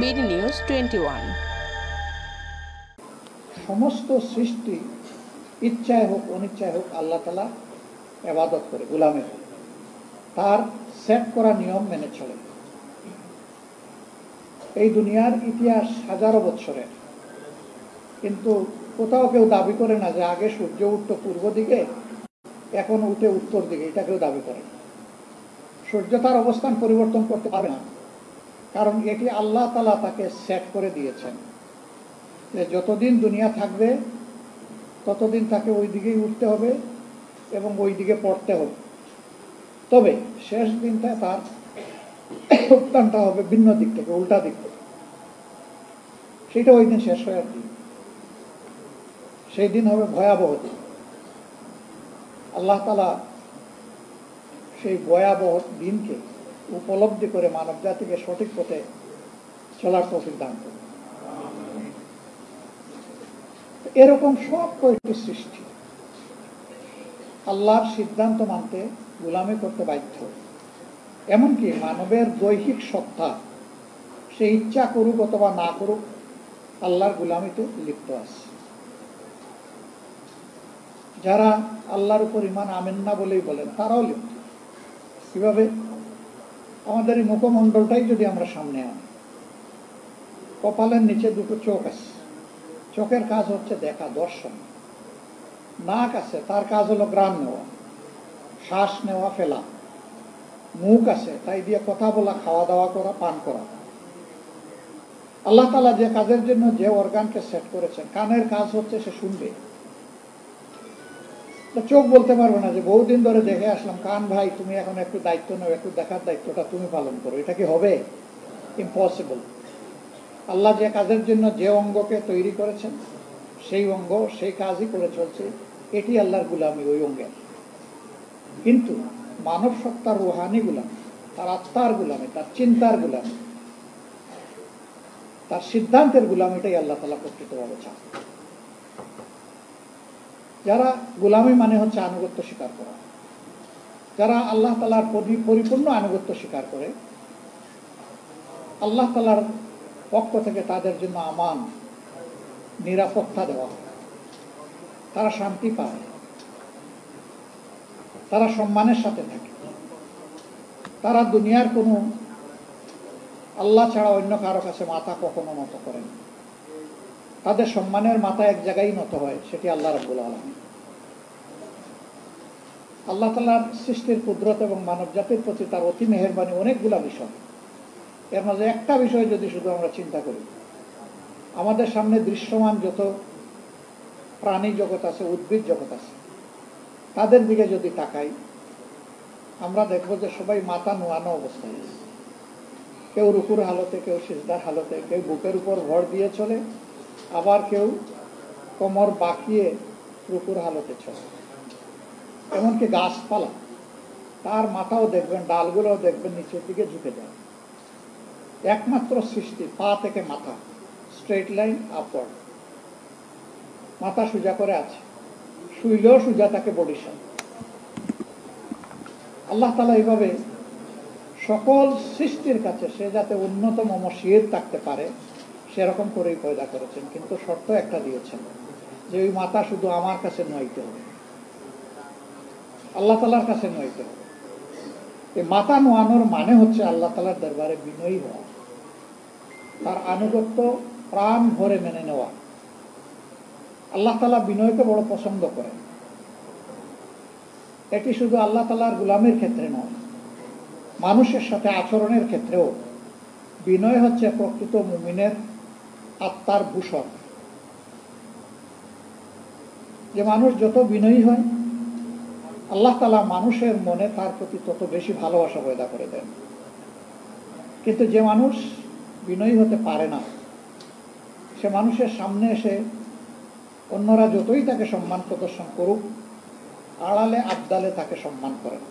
BD news 21। সমস্ত সৃষ্টি ইচ্ছায় হোক অনিচ্ছায় হোক আল্লাহ তাআলা ইবাদত করে, গোলামি করে, তার সেট করা নিয়ম মেনে চলে। এই দুনিয়ার ইতিহাস হাজারো বছরের, কিন্তু কোথাও কেউ দাবি করে না যে আগে সূর্য উঠত পূর্ব দিকে, এখন উঠে উত্তর দিকে, এটা কেউ দাবি করে না। সূর্য তার অবস্থান পরিবর্তন করতে পারে না, কারণ এটি আল্লাহ তাআলা তাকে সেট করে দিয়েছেন যে যতদিন দুনিয়া থাকবে ততদিন তাকে ওই দিকেই উঠতে হবে এবং ওই দিকে পড়তে হবে। তবে শেষ দিনটা তার উত্থানটা হবে ভিন্ন দিক থেকে, উল্টা দিক থেকে। সেটা ওই দিন শেষ হয়ে দিন, সেই দিন হবে ভয়াবহ দিন। আল্লাহ তাআলা সেই ভয়াবহ দিনকে উপলব্ধি করে মানব জাতিকে সঠিক পথে চলার তৌফিক দান করুন। এরকম সব কয়েকটি সৃষ্টি আল্লাহর সিদ্ধান্ত মানতে গোলামি করতে বাধ্য। এমনকি মানবের দৈহিক সত্তা, সে ইচ্ছা করুক অথবা না করুক, আল্লাহর গোলামিতে লিপ্ত আছে। যারা আল্লাহর উপর ঈমান আনেন না বলেই বলেন, তারাও লিপ্ত। কিভাবে? আমাদের এই মুখমণ্ডলটাই যদি আমরা সামনে আনি, কপালের নিচে দুটো চোখ আছে, চোখের কাজ হচ্ছে দেখা, দর্শন। নাক আছে, তার কাজ হলো ঘ্রাণ নেওয়া, শ্বাস নেওয়া, ফেলা। মুখ আছে, তাই দিয়ে কথা বলা, খাওয়া দাওয়া করা, পান করা। আল্লাহ তাআলা যে কাজের জন্য যে অর্গানকে সেট করেছেন, কানের কাজ হচ্ছে সে শুনবে। চোখ বলতে পারবে না যে বহুদিন ধরে দেখে আসলাম, কান ভাই তুমি এখন একটু দায়িত্ব নাও, একটু দেখার দায়িত্বটা তুমি পালন করো। এটা কি হবে? ইম্পসিবল। আল্লাহ যে কাজের জন্য যে অঙ্গকে তৈরি করেছেন, সেই অঙ্গ সেই কাজই করে চলছে। এটি আল্লাহর গোলামি, ওই অঙ্গের। কিন্তু মানব সত্তার রুহানি গোলামি, তার আত্মার গোলামি, তার চিন্তার গোলামি, তার সিদ্ধান্তের গোলামিটাই আল্লাহ তাআলা প্রকৃতভাবে চান। যারা গোলামি মানে হচ্ছে আনুগত্য স্বীকার করা, যারা আল্লাহ তাআলার পরিপূর্ণ আনুগত্য স্বীকার করে, আল্লাহ তাআলার পক্ষ থেকে তাদের জন্য আমান, নিরাপত্তা দেওয়া হয়, তারা শান্তি পায়, তারা সম্মানের সাথে থাকে, তারা দুনিয়ার কোনো আল্লাহ ছাড়া অন্য কারো কাছে মাথা কখনো নত করেন। তাদের সম্মানের মাথা এক জায়গায় নত হয়, সেটি আল্লাহ রাব্বুল আলামিন। আল্লাহ তাআলার সৃষ্টির কুদরত এবং মানব জাতির প্রতি তার অতি মেহেরবানি অনেকগুলা বিষয়। এর মাঝে একটা বিষয় যদি শুধু আমরা চিন্তা করি, আমাদের সামনে দৃশ্যমান যত প্রাণী জগৎ আছে, উদ্ভিদ জগৎ আছে, তাদের দিকে যদি তাকাই, আমরা দেখব যে সবাই মাথা নোয়ানো অবস্থায় আছে। কেউ রুকুর হালতে, কেউ সিজদার হালতে, কেউ বুকের উপর ভর দিয়ে চলে, আবার কেউ কোমর বাঁকিয়ে রুকুর হালতে চলে। এমনকি গাছপালা, তার মাথাও দেখবেন, ডালগুলোও দেখবেন নিচের দিকে ঝুঁকে যায়। একমাত্র সৃষ্টি পা থেকে মাথা স্ট্রেট লাইন আপওয়ার্ড, মাথা সোজা করে আছে, শুইলেও সোজা থাকে বডিশন। আল্লাহ তাআলা এইভাবে সকল সৃষ্টির কাছে সে যাতে উন্নতম মসির থাকতে পারে সেরকম করেই পয়দা করেছেন। কিন্তু শর্ত একটা দিয়েছেন যে ওই মাথা শুধু আমার কাছে নইতে হবে, আল্লাহ তাআলার কাছে নইতে হবে। এই মাথা নোয়ানোর মানে হচ্ছে আল্লাহ তাআলার দরবারে বিনয়ী হওয়া, তার আনুগত্য প্রাণ ভরে মেনে নেওয়া। আল্লাহ তাআলা বিনয়কে বড় পছন্দ করেন। এটি শুধু আল্লাহ তাআলার গোলামির ক্ষেত্রে নয়, মানুষের সাথে আচরণের ক্ষেত্রেও বিনয় হচ্ছে প্রকৃত মুমিনের আত্মার ভূষণ। যে মানুষ যত বিনয়ী হয়, আল্লাহ তাআলা মানুষের মনে তার প্রতি তত বেশি ভালোবাসা পয়দা করে দেন। কিন্তু যে মানুষ বিনয়ী হতে পারে না, সে মানুষের সামনে এসে অন্যরা যতই তাকে সম্মান প্রদর্শন করুক, আড়ালে আবদালে তাকে সম্মান করে না,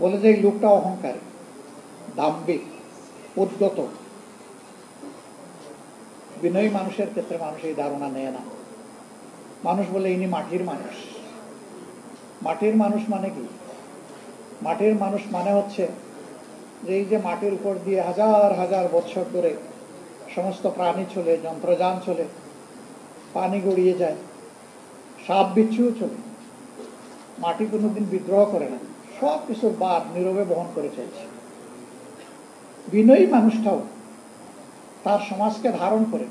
বলে যে এই লোকটা অহংকারী, দাম্ভিক, উদ্ধত। বিনয়ী মানুষের ক্ষেত্রে মানুষ এই ধারণা নেয় না। মানুষ বলে ইনি মাটির মানুষ। মাটির মানুষ মানে কি? মাটির মানুষ মানে হচ্ছে যে এই যে মাটির উপর দিয়ে হাজার হাজার বছর ধরে সমস্ত প্রাণী চলে, যন্ত্রযান চলে, পানি গড়িয়ে যায়, সাপ বিচ্ছুও চলে, মাটি কোনোদিন বিদ্রোহ করে না, সব কিছুর বার নীরবে বহন করে চলছে। বিনয়ী মানুষটাও তার সমাজকে ধারণ করে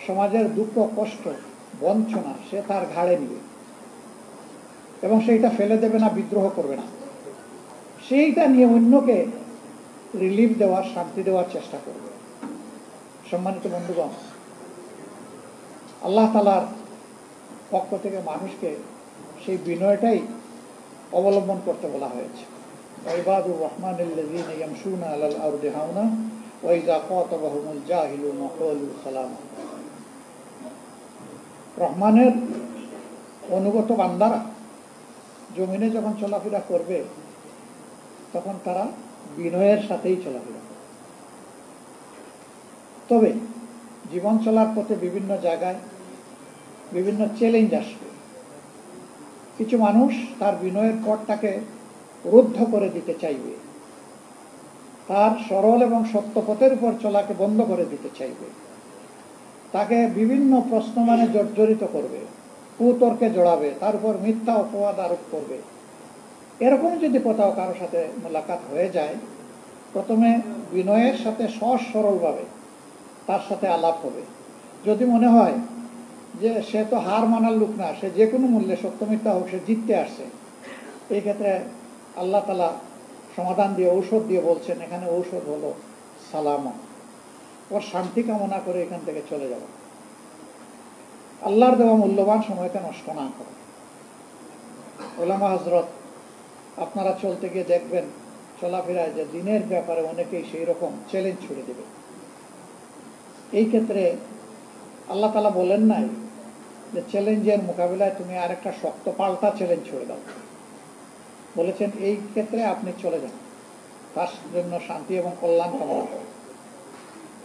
সমাজের দুঃখ, কষ্ট, বঞ্চনা সে তার ঘাড়ে নিবে এবং সেইটা ফেলে দেবে না, বিদ্রোহ করবে না, সেইটা নিয়ে অন্যকে রিলিফ দেওয়ার, শান্তি দেওয়ার চেষ্টা করবে। সম্মানিত বন্ধুগণ, আল্লাহ তাআলার পক্ষ থেকে মানুষকে সেই বিনয়টাই অবলম্বন করতে বলা হয়েছে। ইবাদুর রহমানিল্লাযীনা ইয়ামশুনা আলাল আরদি হাওনা ওয়া ইযা খাতাবাহুমুল জাহিলুনা ক্বালু সালামা। রহমানের অনুগত বান্দারা জমিনে যখন চলাফেরা করবে তখন তারা বিনয়ের সাথেই চলাফেরা করবে। তবে জীবন চলার পথে বিভিন্ন জায়গায় বিভিন্ন চ্যালেঞ্জ আসবে। কিছু মানুষ তার বিনয়ের পথটাকে রুদ্ধ করে দিতে চাইবে, তার সরল এবং সত্য পথের উপর চলাকে বন্ধ করে দিতে চাইবে, তাকে বিভিন্ন প্রশ্ন মানে জর্জরিত করবে, কুতর্কে জড়াবে, তার উপর মিথ্যা অপবাদ আরোপ করবে। এরকম যদি কোথাও কারোর সাথে মোলাকাত হয়ে যায়, প্রথমে বিনয়ের সাথে সহজ সরলভাবে তার সাথে আলাপ হবে। যদি মনে হয় যে সে তো হার মানার লোক না, সে যে কোনো মূল্যে সত্য মিথ্যা হোক সে জিততে আসছে, এই ক্ষেত্রে আল্লাহ তাআলা সমাধান দিয়ে, ঔষধ দিয়ে বলছেন, এখানে ঔষধ হলো সালামা, ওর শান্তি কামনা করে এখান থেকে চলে যাবে। আল্লাহর দেওয়া মূল্যবান সময়কে নষ্ট না করে। ওলামা হযরত, আপনারা চলতে গিয়ে দেখবেন চলাফেরায় যে দিনের ব্যাপারে অনেকেই সেই রকম চ্যালেঞ্জ ছুড়ে দেবে। এই ক্ষেত্রে আল্লাহ তাআলা বলেন নাই যে চ্যালেঞ্জের মোকাবিলায় তুমি আরেকটা শক্ত পাল্টা চ্যালেঞ্জ ছুড়ে দাও। বলেছেন এই ক্ষেত্রে আপনি চলে যান, তার জন্য শান্তি এবং কল্যাণ কামনা করেন।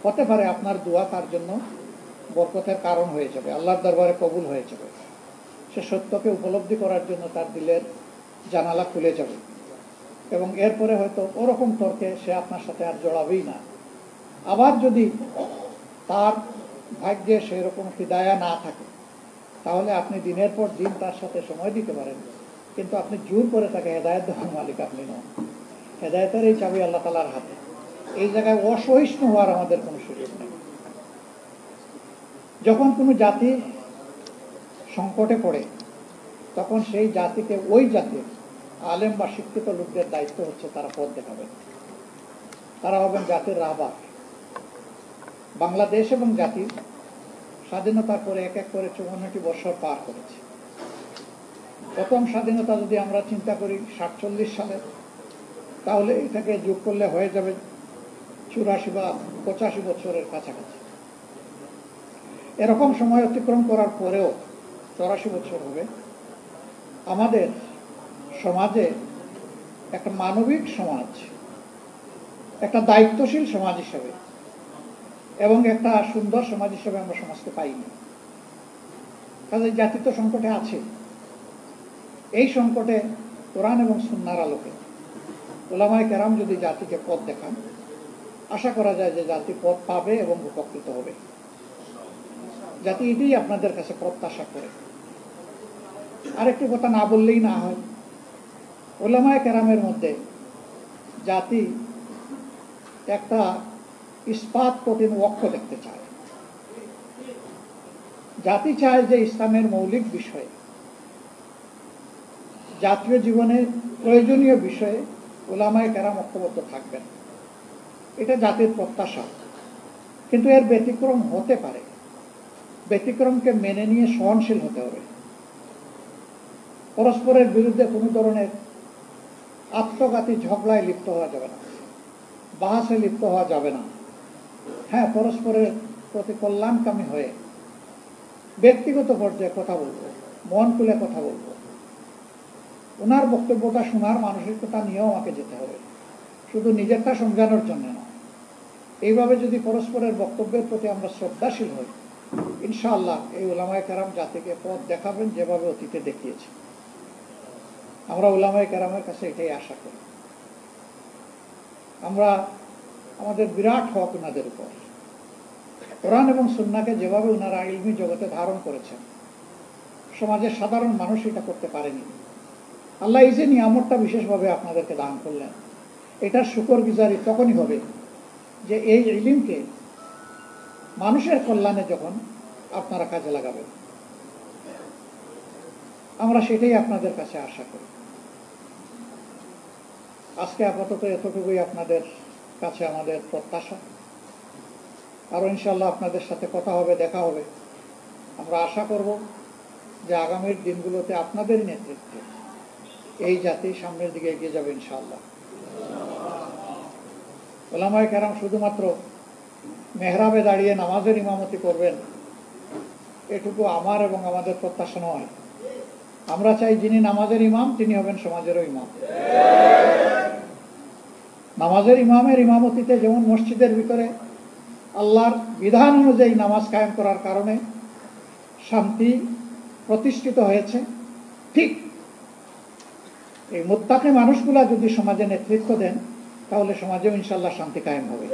হতে পারে আপনার দোয়া তার জন্য বরকতের কারণ হয়ে যাবে, আল্লাহর দরবারে কবুল হয়ে যাবে, সে সত্যকে উপলব্ধি করার জন্য তার দিলের জানালা খুলে যাবে এবং এরপরে হয়তো ওরকম তর্কে সে আপনার সাথে আর জড়াবেই না। আবার যদি তার ভাগ্যে সেই রকম হিদায়া না থাকে, তাহলে আপনি দিনের পর দিন তার সাথে সময় দিতে পারেন, কিন্তু আপনি জোর করে তাকে হেদায়েত দেওয়ার মালিক আপনি নন। হেদায়েতের এই চাবি আল্লাহ তাআলার হাতে। এই জায়গায় অসহিষ্ণু হওয়ার আমাদের কোনো সুযোগ নেই। যখন কোনো জাতি সংকটে পড়ে, তখন সেই জাতিকে, ওই জাতির আলেম বা শিক্ষিত লোকদের দায়িত্ব হচ্ছে তারা পথ দেখাবেন, তারা হবেন জাতির রাহবার। বাংলাদেশ এবং জাতি স্বাধীনতার পরে এক এক করে ৫৪টি বছর পার করেছে। প্রথম স্বাধীনতা যদি আমরা চিন্তা করি ৪৭ সালে, তাহলে এটাকে যোগ করলে হয়ে যাবে ৮৪ বা ৮৫ বছরের কাছাকাছি। এরকম সময় অতিক্রম করার পরেও ৮৪ বছর হবে। আমাদের সমাজে একটা মানবিক সমাজ, একটা দায়িত্বশীল সমাজ হিসেবে এবং একটা সুন্দর সমাজ হিসেবে আমরা সমাজকে পাইনি। কাজে জাতি তো সংকটে আছে। এই সংকটে কোরআন এবং সুন্নাহর আলোকে উলামায়ে কেরাম যদি জাতিকে পথ দেখান, আশা করা যায় যে জাতি পথ পাবে এবং উপকৃত হবে। জাতি এটাই আপনাদের কাছে প্রত্যাশা করে। আরেকটি কথা না বললেই না হয়, উলামায়ে কেরামের মধ্যে জাতি একটা ইস্পাত কঠিন ওয়াক্য দেখতে চায়। জাতি চায় যে ইসলামের মৌলিক বিষয়ে, জাতীয় জীবনের প্রয়োজনীয় বিষয়ে উলামায়ে কেরাম ঐক্যবদ্ধ থাকবেন। এটা জাতির প্রত্যাশা। কিন্তু এর ব্যতিক্রম হতে পারে। ব্যতিক্রমকে মেনে নিয়ে সহনশীল হতে হবে। পরস্পরের বিরুদ্ধে কোনো ধরনের আত্মঘাতী ঝগড়ায় লিপ্ত হওয়া যাবে না, বাহাসে লিপ্ত হওয়া যাবে না। হ্যাঁ, পরস্পরের প্রতি কল্যাণকামী হয়ে ব্যক্তিগত পর্যায়ে কথা বলবো, মন খুলে কথা বলবো। ওনার বক্তব্যটা শোনার মানসিকতা নিয়েও আমাকে যেতে হবে, শুধু নিজেরটা সমঝানোর জন্য নয়। এইভাবে যদি পরস্পরের বক্তব্যের প্রতি আমরা শ্রদ্ধাশীল হই, ইনশাআল্লাহ এই উলামায়ে কেরাম জাতিকে পথ দেখাবেন যেভাবে অতীতে দেখিয়েছে। আমরা উলামায়ে কেরামের কাছে এটাই আশা করি। আমরা আমাদের বিরাট হক ওনাদের উপর, কোরআন এবং সুন্নাহকে যেভাবে ওনারা ইলমি জগতে ধারণ করেছেন, সমাজের সাধারণ মানুষ এটা করতে পারেনি। আল্লাহ এই যে নিয়ামতটা বিশেষভাবে আপনাদেরকে দান করলেন, এটার শুকরগুজারি তখনই হবে যে এই ইলমকে মানুষের কল্যাণে যখন আপনারা কাজে লাগাবেন। আমরা সেটাই আপনাদের কাছে আশা করি। আজকে আপাতত এতটুকুই আপনাদের কাছে আমাদের প্রত্যাশা। আরও ইনশাল্লাহ আপনাদের সাথে কথা হবে, দেখা হবে। আমরা আশা করব যে আগামীর দিনগুলোতে আপনাদেরই নেতৃত্বে এই জাতি সামনের দিকে এগিয়ে যাবে ইনশাআল্লাহ। ওলামায়ে কেরাম শুধুমাত্র মেহরাবে দাঁড়িয়ে নামাজের ইমামতি করবেন, এটুকু আমার এবং আমাদের প্রত্যাশা নয়। আমরা চাই যিনি নামাজের ইমাম তিনি হবেন সমাজেরও ইমাম। নামাজের ইমামের ইমামতিতে যেমন মসজিদের ভিতরে আল্লাহর বিধান অনুযায়ী নামাজ কায়েম করার কারণে শান্তি প্রতিষ্ঠিত হয়েছে, ঠিক এই মুত্তাকি মানুষগুলা যদি সমাজে নেতৃত্ব দেন তাহলে সমাজেও ইনশাল্লাহ শান্তি কায়েম হবে।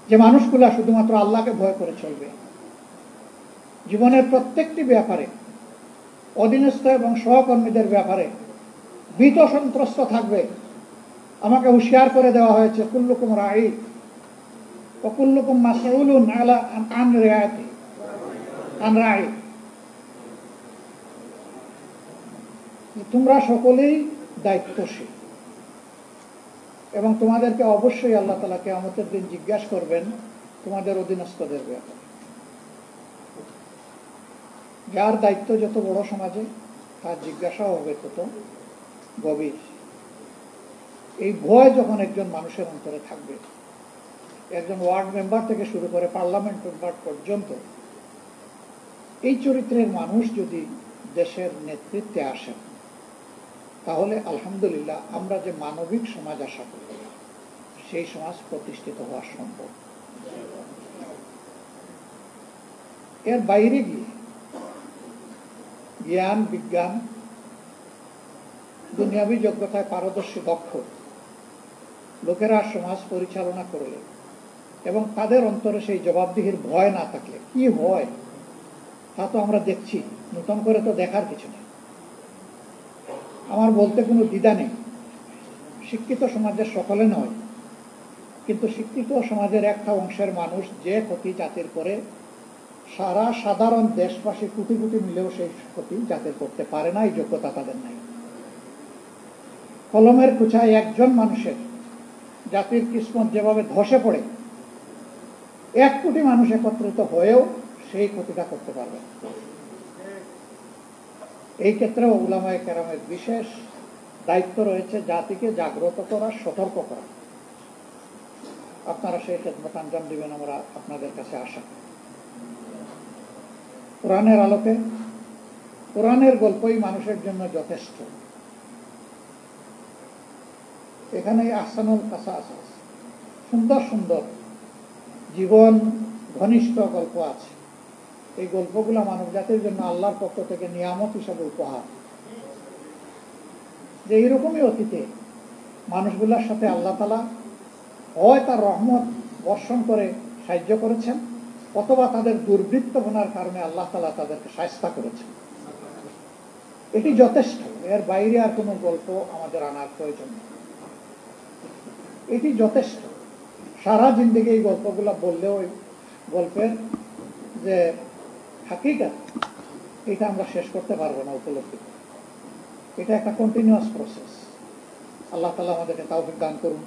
যে মানুষগুলা শুধুমাত্র আল্লাহকে ভয় করে চলবে, জীবনের প্রত্যেকটি ব্যাপারে অধীনস্থ এবং সহকর্মীদের ব্যাপারে ভীত সন্ত্রস্ত থাকবে। আমাকে হুঁশিয়ার করে দেওয়া হয়েছে, কুল্লুকুম রাঈ ওয়া কুল্লুকুম মাসউলুন আন রাঈতি আন রাঈ। তোমরা সকলেই দায়িত্বশীল এবং তোমাদেরকে অবশ্যই আল্লাহ তাআলা কিয়ামতের দিন জিজ্ঞাসা করবেন তোমাদের অধীনস্থদের ব্যাপারে। যার দায়িত্ব যত বড় সমাজে, তার জিজ্ঞাসাও হবে তত গভীর। এই ভয় যখন একজন মানুষের অন্তরে থাকবে, একজন ওয়ার্ড মেম্বার থেকে শুরু করে পার্লামেন্ট মেম্বার পর্যন্ত, এই চরিত্রের মানুষ যদি দেশের নেতৃত্বে আসেন তাহলে আলহামদুলিল্লাহ আমরা যে মানবিক সমাজ আশা করি সেই সমাজ প্রতিষ্ঠিত হওয়া সম্ভব। এর বাইরে গিয়ে জ্ঞান, বিজ্ঞান, দুনিয়াবী যোগ্যতায় পারদর্শী দক্ষ লোকেরা সমাজ পরিচালনা করলে এবং তাদের অন্তরে সেই জবাবদিহির ভয় না থাকলে কি হয় তা তো আমরা দেখছি, নতুন করে তো দেখার কিছু নেই। আমার বলতে কোনো দ্বিধা নেই, শিক্ষিত সমাজের সকলে নয়, কিন্তু শিক্ষিত সমাজের একটা অংশের মানুষ যে ক্ষতি জাতির করে, সারা সাধারণ দেশবাসী কোটি কোটি মিলেও সেই ক্ষতি জাতির করতে পারে না, এই যোগ্যতা তাদের নাই। কলমের কুচায় একজন মানুষের জাতির কিসমত যেভাবে ধসে পড়ে, 1 কোটি মানুষ একত্রিত হয়েও সেই ক্ষতিটা করতে পারবে। এই ক্ষেত্রে উলামায়ে কেরামের বিশেষ দায়িত্ব রয়েছে জাতিকে জাগ্রত করা, সতর্ক করা। আপনারা সেই খেদমত আঞ্জাম দিবেন আমরা আপনাদের কাছে আশা। কোরআনের আলোকে কোরআনের গল্পই মানুষের জন্য যথেষ্ট। এখানে আহসানুল কাসাস আছে, সুন্দর সুন্দর জীবন ঘনিষ্ঠ গল্প আছে। এই গল্পগুলো মানব জাতির জন্য আল্লাহর পক্ষ থেকে নিয়ামত হিসাবে উপহার। যে এইরকমই অতীতে মানুষগুলোর সাথে আল্লাহ তাআলা হয় তার রহমত বর্ষণ করে সাহায্য করেছেন, অথবা তাদের দুর্বৃত্তপনার কারণে আল্লাহ তাআলা তাদেরকে শায়েস্তা করেছেন। এটি যথেষ্ট, এর বাইরে আর কোনো গল্প আমাদের আনার প্রয়োজন নেই। এটি যথেষ্ট। সারা জিন্দেগি এই গল্পগুলো বললেও ওই গল্পের যে হাকিকত এটা আমরা শেষ করতে পারবো না উপলব্ধি। এটা একটা কন্টিনিউয়াস প্রসেস। আল্লাহ তাআলা আমাদেরকে তাওফিক দান করুন।